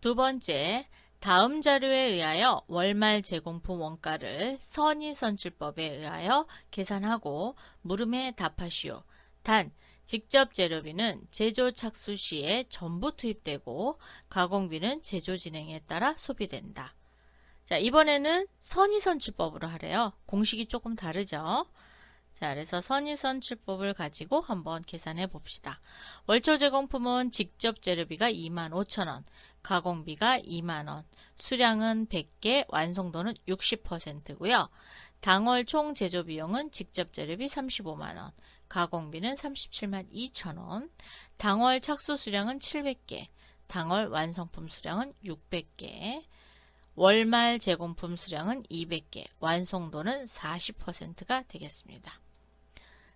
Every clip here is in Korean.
두 번째, 다음 자료에 의하여 월말 제공품 원가를 선의선출법에 의하여 계산하고 물음에 답하시오. 단, 직접 재료비는 제조 착수 시에 전부 투입되고 가공비는 제조 진행에 따라 소비된다. 자, 이번에는 선의선출법으로 하래요. 공식이 조금 다르죠? 자, 그래서 선의선출법을 가지고 한번 계산해 봅시다. 월초 제공품은 직접 재료비가 25,000원, 가공비가 2만원, 수량은 100개, 완성도는 60%고요. 당월 총 제조 비용은 직접 재료비 35만원, 가공비는 37만 2천원, 당월 착수 수량은 700개, 당월 완성품 수량은 600개, 월말 제공품 수량은 200개, 완성도는 40%가 되겠습니다.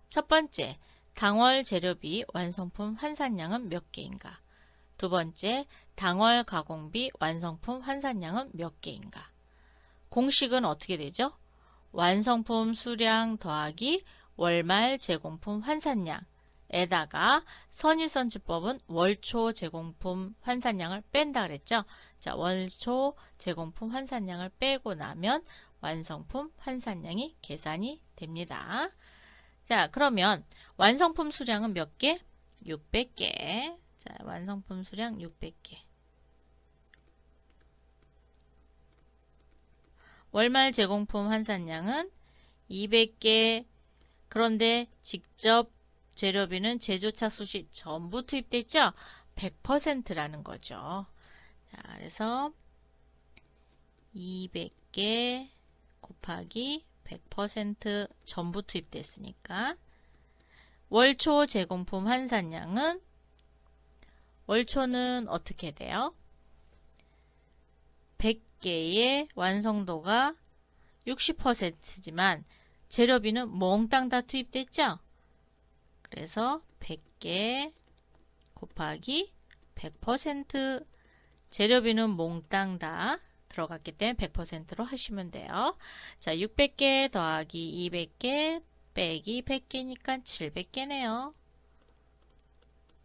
첫 번째, 당월 재료비 완성품 환산량은 몇 개인가? 두 번째, 당월 가공비 완성품 환산량은 몇 개인가? 공식은 어떻게 되죠? 완성품 수량 더하기 월말 제공품 환산량에다가 선의선출법은 월초 제공품 환산량을 뺀다 그랬죠? 자, 월초 제공품 환산량을 빼고 나면 완성품 환산량이 계산이 됩니다. 자, 그러면 완성품 수량은 몇 개? 600개. 자, 완성품 수량 600개. 월말 제공품 환산량은 200개. 그런데 직접 재료비는 제조 착수 시 전부 투입됐죠? 100%라는 거죠. 자, 그래서 200개 곱하기 100% 전부 투입됐으니까 월초 제공품 환산량은 월초는 어떻게 돼요? 100개의 완성도가 60%지만 재료비는 몽땅 다 투입됐죠? 그래서 100개 곱하기 100% 재료비는 몽땅 다 들어갔기 때문에 100%로 하시면 돼요. 자, 600개 더하기 200개 빼기 100개니까 700개네요.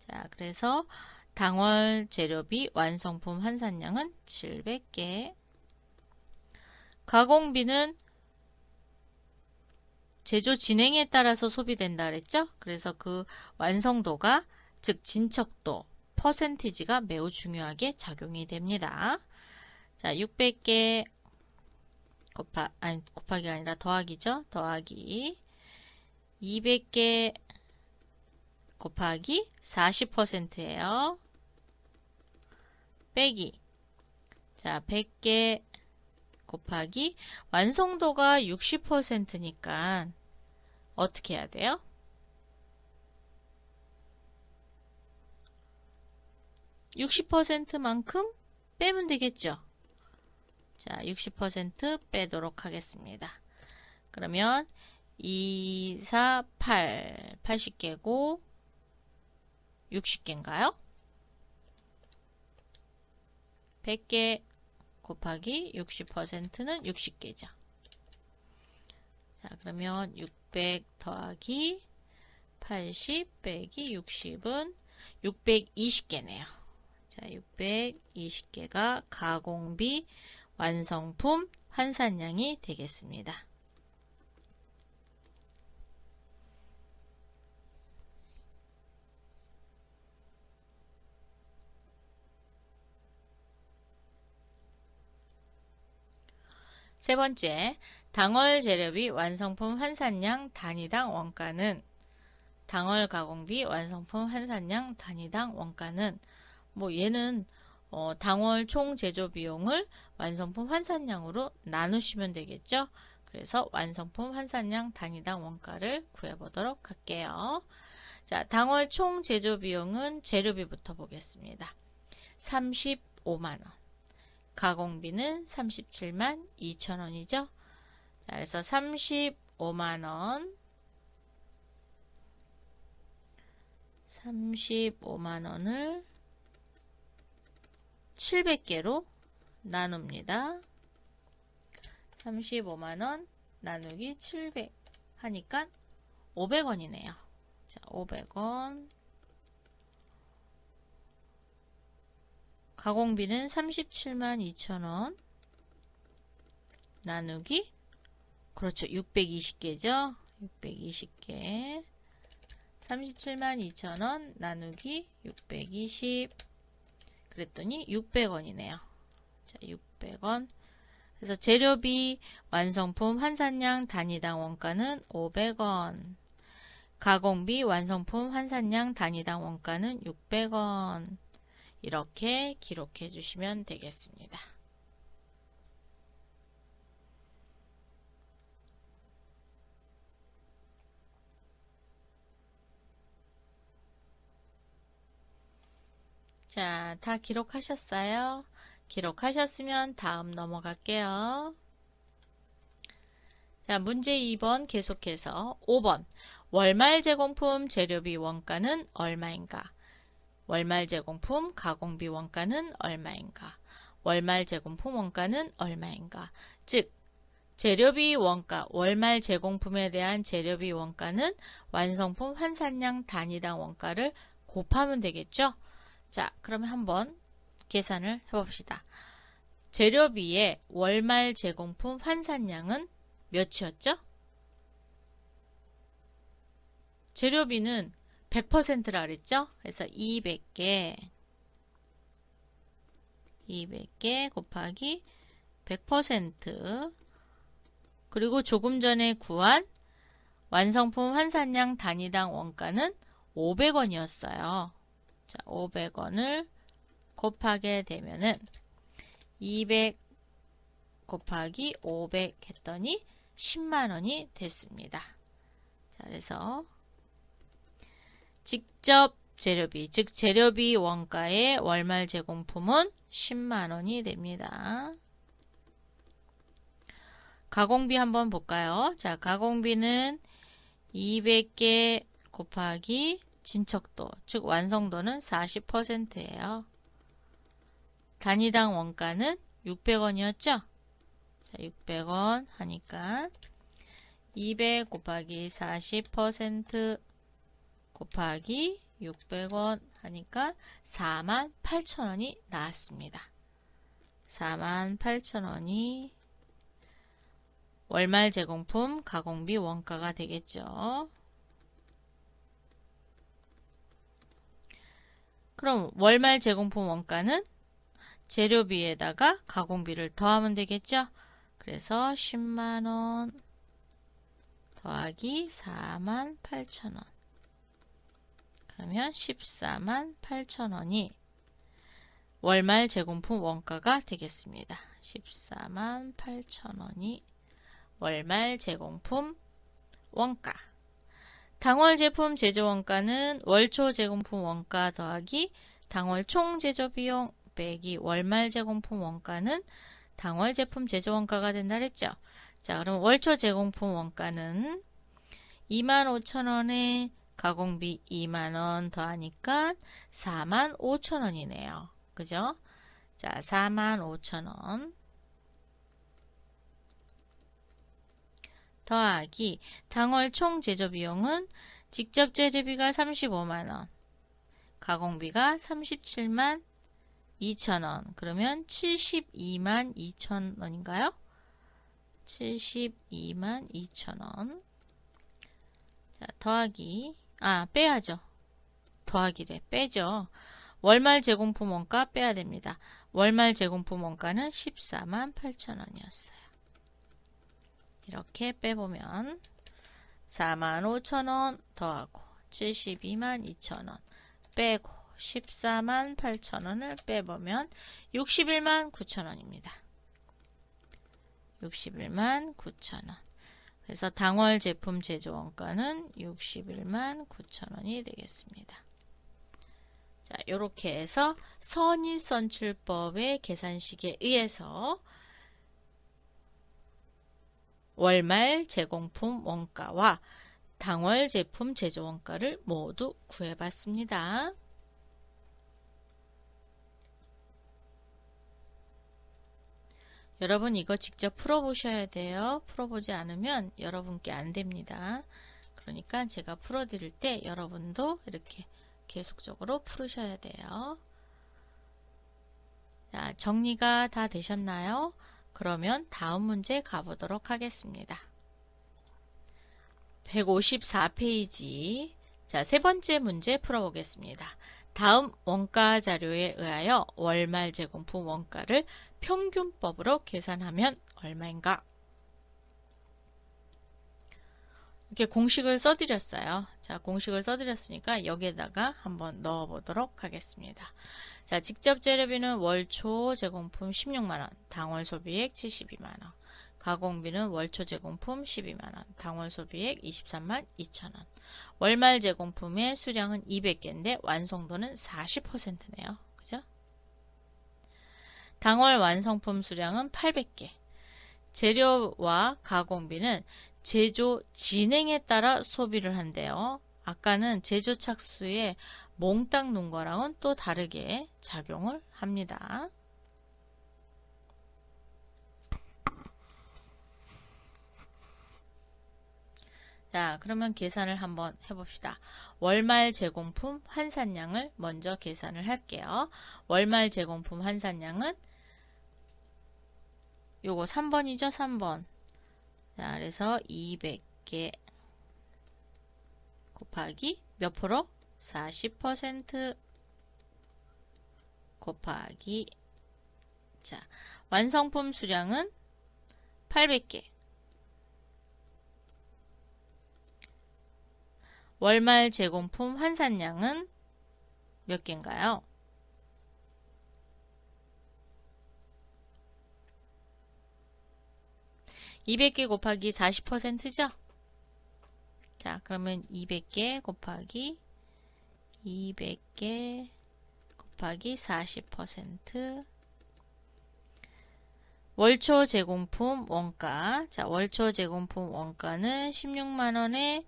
자, 그래서 당월 재료비 완성품 환산량은 700개. 가공비는 제조 진행에 따라서 소비된다 그랬죠? 그래서 그 완성도가, 즉 진척도, 퍼센티지가 매우 중요하게 작용이 됩니다. 자, 600개 곱하기 아니라 더하기죠. 더하기 200개 곱하기 40%예요. 빼기, 자, 100개 곱하기 완성도가 60%니까 어떻게 해야 돼요? (60%) 빼면 되겠죠. 자, 60% 빼도록 하겠습니다. 그러면 2, 4, 8, 80개고 60개인가요? 100개 곱하기 60%는 60개죠. 자, 그러면 600 더하기 80 빼기 60은 620개네요. 자, 620개가 가공비 완성품 환산량이 되겠습니다. 세 번째, 당월 재료비 완성품 환산량 단위당 원가는, 당월 가공비 완성품 환산량 단위당 원가는, 뭐 얘는 당월 총 제조 비용을 완성품 환산량으로 나누시면 되겠죠. 그래서 완성품 환산량 단위당 원가를 구해보도록 할게요. 자, 당월 총 제조 비용은 재료비부터 보겠습니다. 35만원. 가공비는 37만 2천원이죠. 자, 그래서 35만원 35만원을 700개로 나눕니다. 35만원 나누기 700 하니까 500원이네요. 자, 500원 가공비는 37만 2천원 나누기, 그렇죠, 620개죠. 620개 37만 2천원 나누기 620 그랬더니 600원이네요. 자, 600원. 그래서 재료비, 완성품, 환산량, 단위당 원가는 500원. 가공비, 완성품, 환산량, 단위당 원가는 600원. 이렇게 기록해 주시면 되겠습니다. 자, 다 기록하셨어요? 기록하셨으면 다음 넘어갈게요. 자, 문제 2번 계속해서 5번. 월말 제공품 재료비 원가는 얼마인가? 월말 제공품 가공비 원가는 얼마인가? 월말 제공품 원가는 얼마인가? 즉, 재료비 원가, 월말 제공품에 대한 재료비 원가는 완성품 환산량 단위당 원가를 곱하면 되겠죠? 자, 그러면 한번 계산을 해봅시다. 재료비의 월말 제공품 환산량은 몇이었죠? 재료비는 100%라 그랬죠? 그래서 200개 곱하기 100% 그리고 조금 전에 구한 완성품 환산량 단위당 원가는 500원이었어요. 자, 500원을 곱하게 되면은 200 곱하기 500 했더니 10만원이 됐습니다. 자, 그래서 직접 재료비, 즉 재료비 원가의 월말 제공품은 10만원이 됩니다. 가공비 한번 볼까요? 자, 가공비는 200개 곱하기 진척도, 즉 완성도는 40%예요. 단위당 원가는 600원이었죠? 자, 600원 하니까 200 곱하기 40% 곱하기 600원 하니까 48,000원이 나왔습니다. 48,000원이 월말 제공품 가공비 원가가 되겠죠. 그럼 월말 제공품 원가는 재료비에다가 가공비를 더하면 되겠죠. 그래서 10만원 더하기 48,000원 그러면 148,000원이 월말 제공품 원가가 되겠습니다. 148,000원이 월말 제공품 원가. 당월 제품 제조 원가는 월초 제공품 원가 더하기 당월 총 제조 비용 빼기 월말 제공품 원가는 당월 제품 제조 원가가 된다 그랬죠. 자, 그럼 월초 제공품 원가는 25,000원에 가공비 2만원 더하니까 45,000원이네요. 그죠? 자, 45,000원 더하기 당월 총 제조 비용은 직접 재료비가 35만원, 가공비가 37만 2천원, 그러면 72만 2천원인가요? 72만 2천원. 자, 더하기, 빼야죠. 더하기래, 빼죠. 월말 제공품 원가 빼야 됩니다. 월말 제공품 원가는 14만 8천원이었어요. 이렇게 빼보면 45,000원 더하고 72만 2천원 빼고 14만 8천원을 빼보면 61만 9천원입니다. 61만 9천원. 그래서 당월 제품 제조 원가는 61만 9천원이 되겠습니다. 자, 요렇게 해서 선의선출법의 계산식에 의해서 월말 제공품 원가와 당월 제품 제조 원가를 모두 구해봤습니다. 여러분 이거 직접 풀어보셔야 돼요. 풀어보지 않으면 여러분께 안 됩니다. 그러니까 제가 풀어드릴 때 여러분도 이렇게 계속적으로 풀으셔야 돼요. 자, 정리가 다 되셨나요? 그러면 다음 문제 가보도록 하겠습니다. 154페이지. 자, 세 번째 문제 풀어보겠습니다. 다음 원가 자료에 의하여 월말 제공품 원가를 평균법으로 계산하면 얼마인가? 이렇게 공식을 써드렸어요. 자, 공식을 써드렸으니까 여기에다가 한번 넣어보도록 하겠습니다. 자, 직접 재료비는 월초 제공품 16만원, 당월 소비액 72만원, 가공비는 월초 제공품 12만원, 당월 소비액 23만 2천원, 월말 제공품의 수량은 200개인데 완성도는 40%네요. 그죠? 당월 완성품 수량은 800개. 재료와 가공비는 제조 진행에 따라 소비를 한대요. 아까는 제조 착수에 몽땅 놓은 거랑은 또 다르게 작용을 합니다. 자, 그러면 계산을 한번 해봅시다. 월말 제공품 환산량을 먼저 계산을 할게요. 월말 제공품 환산량은 요거 3번이죠, 3번. 자, 그래서 200개 곱하기 몇 프로? 40% 곱하기, 자, 완성품 수량은 800개. 월말 제공품 환산량은 몇 개인가요? 200개 곱하기 40%죠? 자, 그러면 200개 곱하기 200개 곱하기 40%. 월초 제공품 원가. 자, 월초 제공품 원가는 16만원에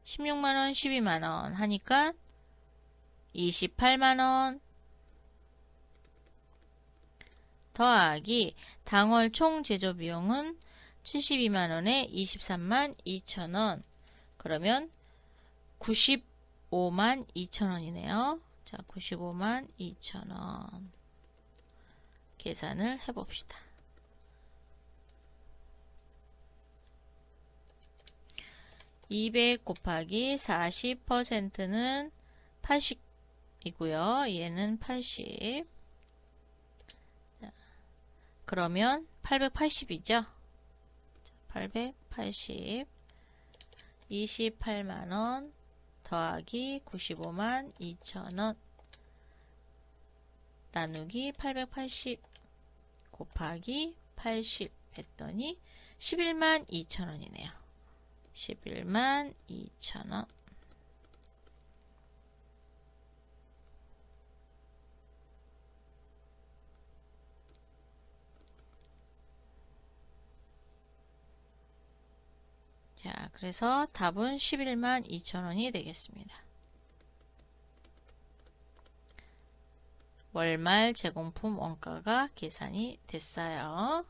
16만원, 12만원 하니까 28만원 더하기 당월 총 제조 비용은 72만원에 23만 2천원. 그러면 95만 2천원이네요. 자, 95만 2천원. 계산을 해봅시다. 200 곱하기 40%는 80이고요. 얘는 80. 자, 그러면 880이죠. 880. 28만원 더하기 95만 2천원 나누기 880 곱하기 80 했더니 11만 2천원이네요. 11만 2천원. 자, 그래서 답은 11만 2천원이 되겠습니다. 월말 제공품 원가가 계산이 됐어요.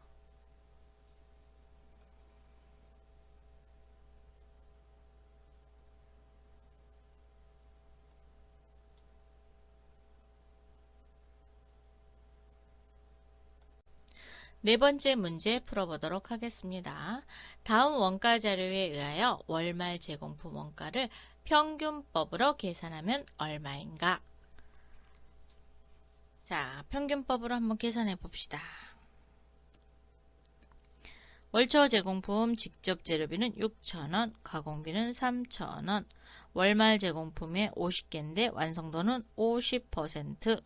네 번째 문제 풀어보도록 하겠습니다. 다음 원가 자료에 의하여 월말 제공품 원가를 평균법으로 계산하면 얼마인가? 자, 평균법으로 한번 계산해 봅시다. 월초 제공품 직접 재료비는 6,000원, 가공비는 3,000원, 월말 제공품의 50개인데 완성도는 50%,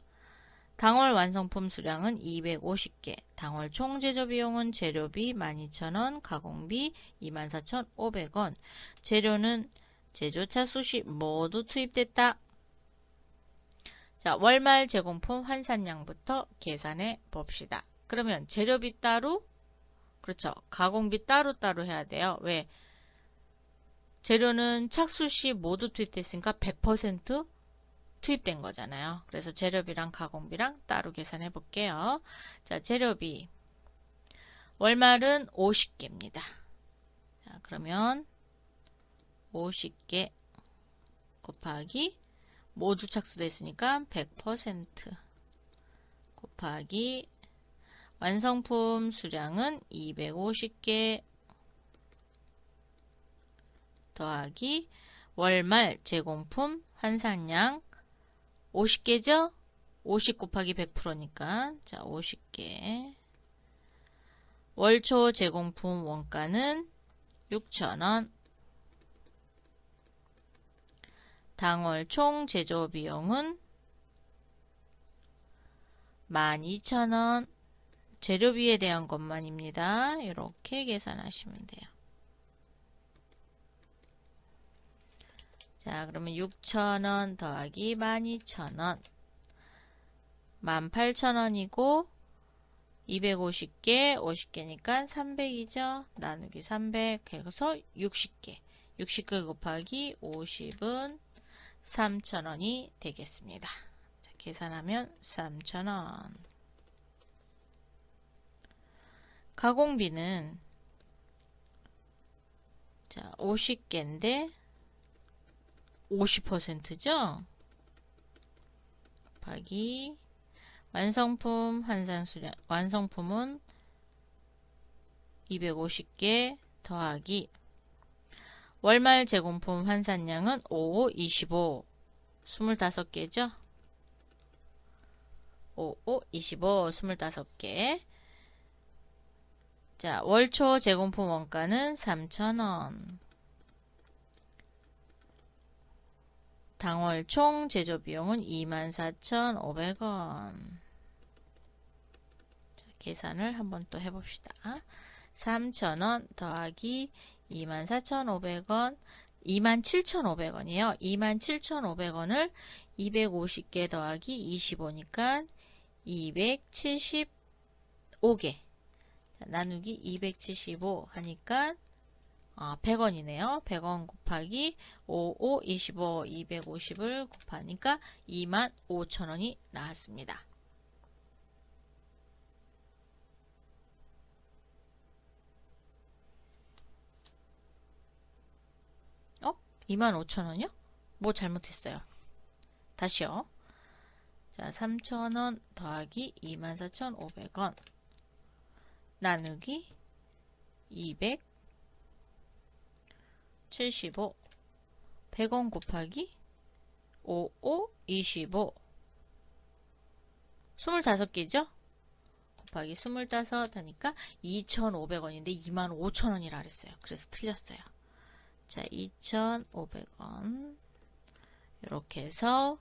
당월 완성품 수량은 250개, 당월 총 제조 비용은 재료비 12,000원, 가공비 24,500원, 재료는 제조차 수시 모두 투입됐다. 자, 월말 제공품 환산량부터 계산해 봅시다. 그러면 재료비 따로, 그렇죠. 가공비 따로따로 해야 돼요. 왜? 재료는 착수시 모두 투입됐으니까 100% 투입된 거잖아요. 그래서 재료비랑 가공비랑 따로 계산해 볼게요. 자, 재료비. 월말은 50개입니다. 자, 그러면 50개 곱하기 모두 착수됐으니까 100% 곱하기 완성품 수량은 250개 더하기 월말 제공품 환산량 50개죠? 50 곱하기 100%니까 자 50개 월초 제공품 원가는 6,000원 당월 총 제조 비용은 12,000원 재료비에 대한 것만입니다. 이렇게 계산하시면 돼요. 자, 그러면 6,000원 더하기 12,000원 18,000원이고 250개 50개니까 300이죠. 나누기 300 해서 60개 60개 곱하기 50은 3,000원이 되겠습니다. 자, 계산하면 3,000원 가공비는 자 50개인데 50%죠? 곱하기 완성품 환산수량 완성품은 250개 더하기 월말 제공품 환산량은 5, 25 25개죠? 5, 25 25개 자, 월초 제공품 원가는 3,000원 당월 총 제조 비용은 24,500원 계산을 한번 또 해봅시다. 3,000원 더하기 24,500원 27,500원이에요. 27,500원을 250개 더하기 25니까 275개 나누기 275 하니까 100원이네요. 100원 곱하기 5, 5, 25, 250을 곱하니까 25,000원이 나왔습니다. 25,000원이요? 뭐 잘못했어요. 다시요. 자, 3,000원 더하기 24,500원 나누기 275 100원 곱하기 5, 5, 25 25개죠? 곱하기 25 하니까 2,500원인데 25,000원이라 그랬어요. 그래서 틀렸어요. 자, 2,500원 이렇게 해서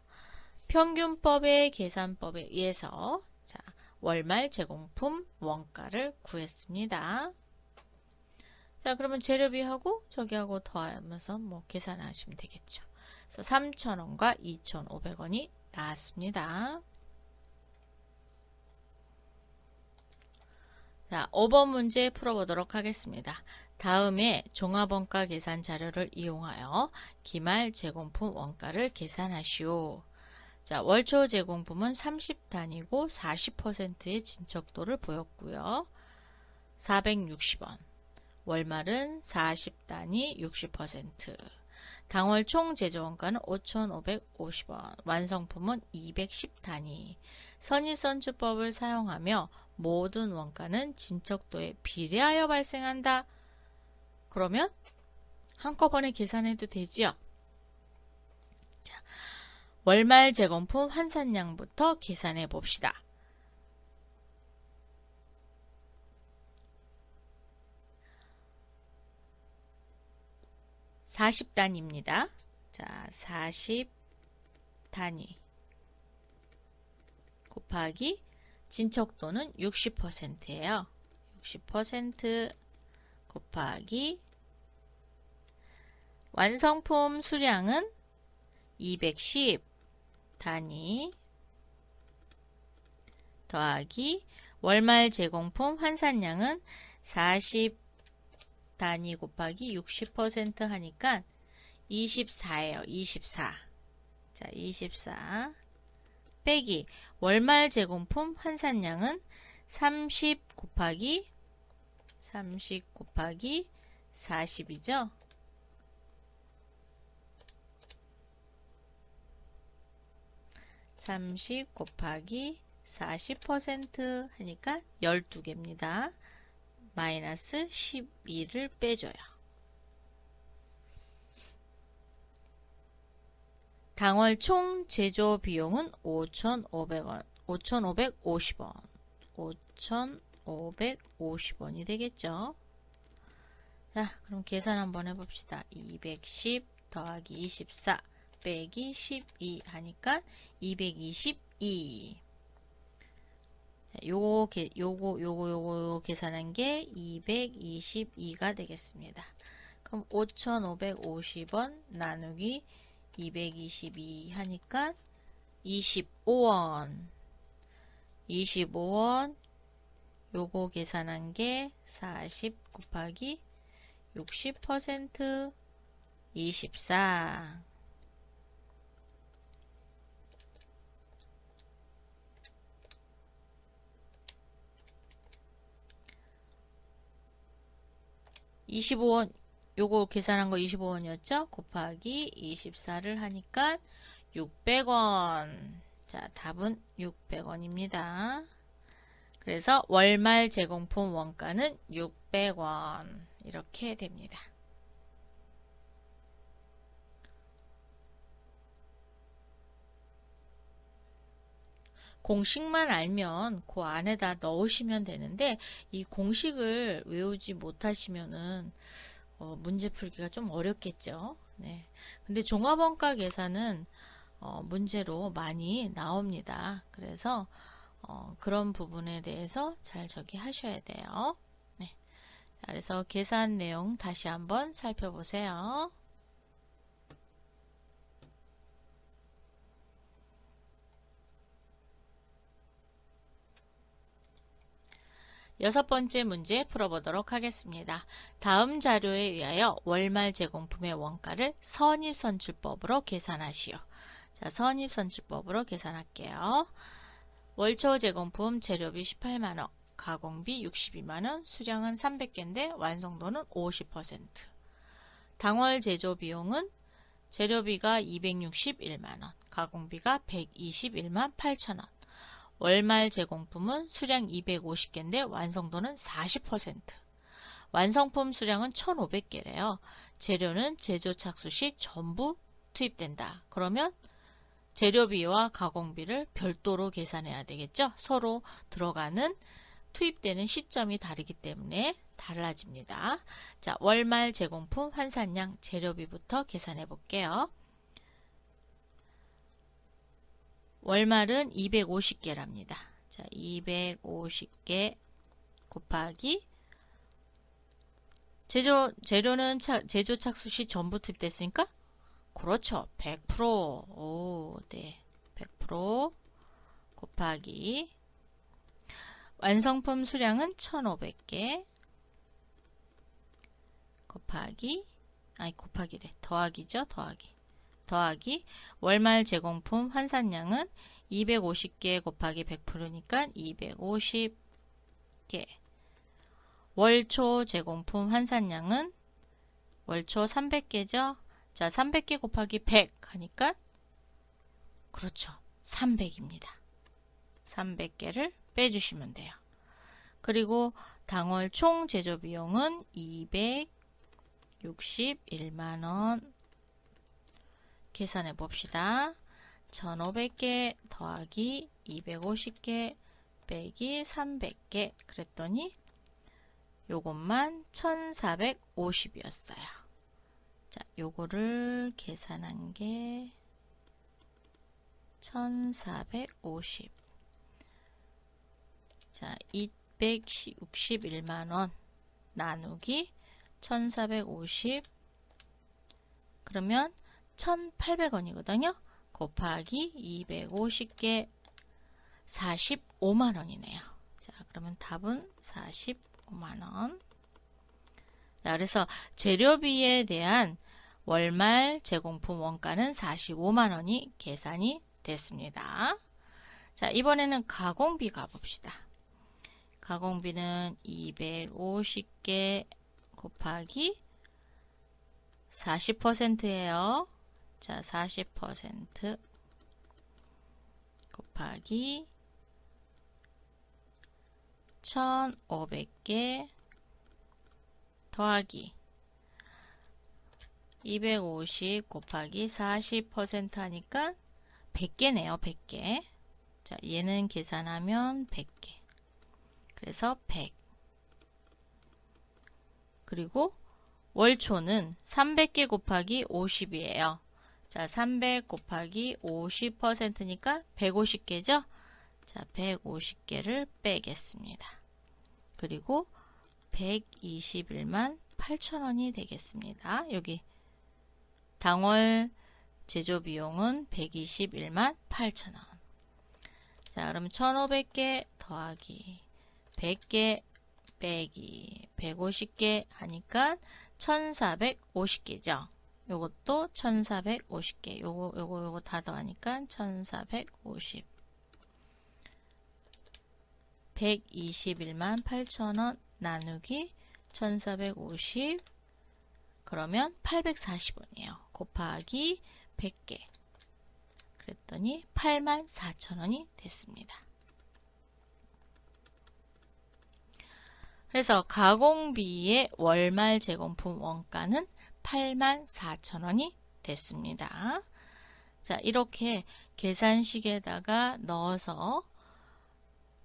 평균법의 계산법에 의해서 자, 월말 제공품 원가를 구했습니다. 자, 그러면 재료비하고 저기하고 더하면서 뭐 계산하시면 되겠죠. 그래서 3,000원과 2,500원이 나왔습니다. 자, 5번 문제 풀어보도록 하겠습니다. 다음에 종합원가 계산 자료를 이용하여 기말 제공품 원가를 계산하시오. 자, 월초 제공품은 30단위고 40%의 진척도를 보였고요. 460원. 월말은 40단위 60%. 당월 총 제조원가는 5,550원. 완성품은 210단위. 선의선주법을 사용하며 모든 원가는 진척도에 비례하여 발생한다. 그러면 한꺼번에 계산해도 되지요. 자, 월말 제공품 환산량부터 계산해 봅시다. (40단위입니다) 자, 40단위 곱하기 진척도는 60%예요. 60% 곱하기 완성품 수량은 210 단위 더하기 월말 제공품 환산량은 40 단위 곱하기 60% 하니까 24예요. 24. 자, 24 빼기 월말 제공품 환산량은 30 곱하기 40이죠. (30 곱하기 40% 하니까 12개입니다. 마이너스 12를 빼줘요. 당월 총 제조 비용은 5,500원, 5,550원, 5,550원이 되겠죠. 자, 그럼 계산 한번 해봅시다. 210 더하기 24 빼기 12 하니까 222. 자, 요거 계산한 게 222가 되겠습니다. 그럼 5,550원 나누기 222 하니까 25원. 25원. 요거 계산한 게 40 곱하기 60% 24. (25원) 요거 계산한 거 25원이었죠? 곱하기 24를 하니까 600원. 자, 답은 600원입니다. 그래서 월말 제공품 원가는 600원. 이렇게 됩니다. 공식만 알면 그 안에다 넣으시면 되는데 이 공식을 외우지 못하시면은 문제 풀기가 좀 어렵겠죠. 네. 근데 종합원가 계산은 문제로 많이 나옵니다. 그래서 그런 부분에 대해서 잘 하셔야 돼요. 네. 자, 그래서 계산 내용 다시 한번 살펴보세요. 여섯 번째 문제 풀어보도록 하겠습니다. 다음 자료에 의하여 월말 제공품의 원가를 선입선출법으로 계산하시오. 자, 선입선출법으로 계산할게요. 월초 제공품 재료비 18만원, 가공비 62만원, 수량은 300개인데 완성도는 50%. 당월 제조 비용은 재료비가 261만원, 가공비가 121만 8천원. 월말 제공품은 수량 250개인데 완성도는 40%. 완성품 수량은 1,500개래요. 재료는 제조 착수 시 전부 투입된다. 그러면 재료비와 가공비를 별도로 계산해야 되겠죠. 서로 들어가는 투입되는 시점이 다르기 때문에 달라집니다. 자, 월말 제공품 환산량 재료비부터 계산해 볼게요. 월말은 250개랍니다. 자, 250개 곱하기 재료는 제조 착수 시 전부 투입됐으니까 그렇죠. 100%. 오, 네. 100% 곱하기 완성품 수량은 1,500개 곱하기래. 더하기죠. 더하기 월말 제공품 환산량은 250개 곱하기 100%니까 250개. 월초 제공품 환산량은 월초 300개죠. 자, 300개 곱하기 100 하니까 그렇죠. 300입니다. 300개를 빼주시면 돼요. 그리고 당월 총 제조 비용은 261만원. 계산해 봅시다. 1500개 더하기 250개 빼기 300개 그랬더니 요것만 1450이었어요. 자, 요거를 계산한 게 1450. 자, 261만원 나누기 1450 그러면 1800원이거든요. 곱하기 250개 45만원이네요. 자, 그러면 답은 45만원. 자, 그래서 재료비에 대한 월말 제공품 원가는 45만원이 계산이 됐습니다. 자, 이번에는 가공비 가봅시다. 가공비는 250개 곱하기 40%예요. 자, 40% 곱하기 1500개 더하기 250 곱하기 40% 하니까 100개네요. 100개. 자, 얘는 계산하면 100개. 그래서 100. 그리고 월초는 300개 곱하기 50이에요. 자, 300 곱하기 50%니까 150개죠? 자, 150개를 빼겠습니다. 그리고 121만 8천원이 되겠습니다. 여기 당월 제조비용은 121만 8천원. 자, 그럼 1500개 더하기 100개 빼기 150개 하니까 1450개죠. 요것도 1450개. 요거 다 더하니까 1450. 121만 8천원 나누기 1450 그러면 840원이에요. 곱하기 100개. 그랬더니 8만 4천원이 됐습니다. 그래서 가공비의 월말 제공품 원가는 8만 4천원이 됐습니다. 자, 이렇게 계산식에다가 넣어서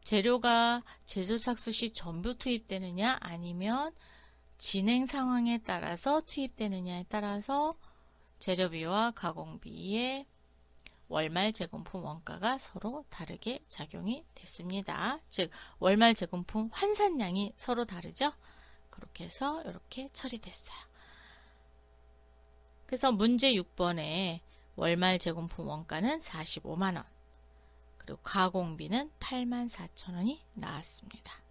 재료가 제조 착수 시 전부 투입되느냐 아니면 진행 상황에 따라서 투입되느냐에 따라서 재료비와 가공비의 월말 제공품 원가가 서로 다르게 작용이 됐습니다. 즉 월말 제공품 환산량이 서로 다르죠. 그렇게 해서 이렇게 처리됐어요. 그래서 문제 6번에 월말 제공품 원가는 45만원 그리고 가공비는 84,000원이 나왔습니다.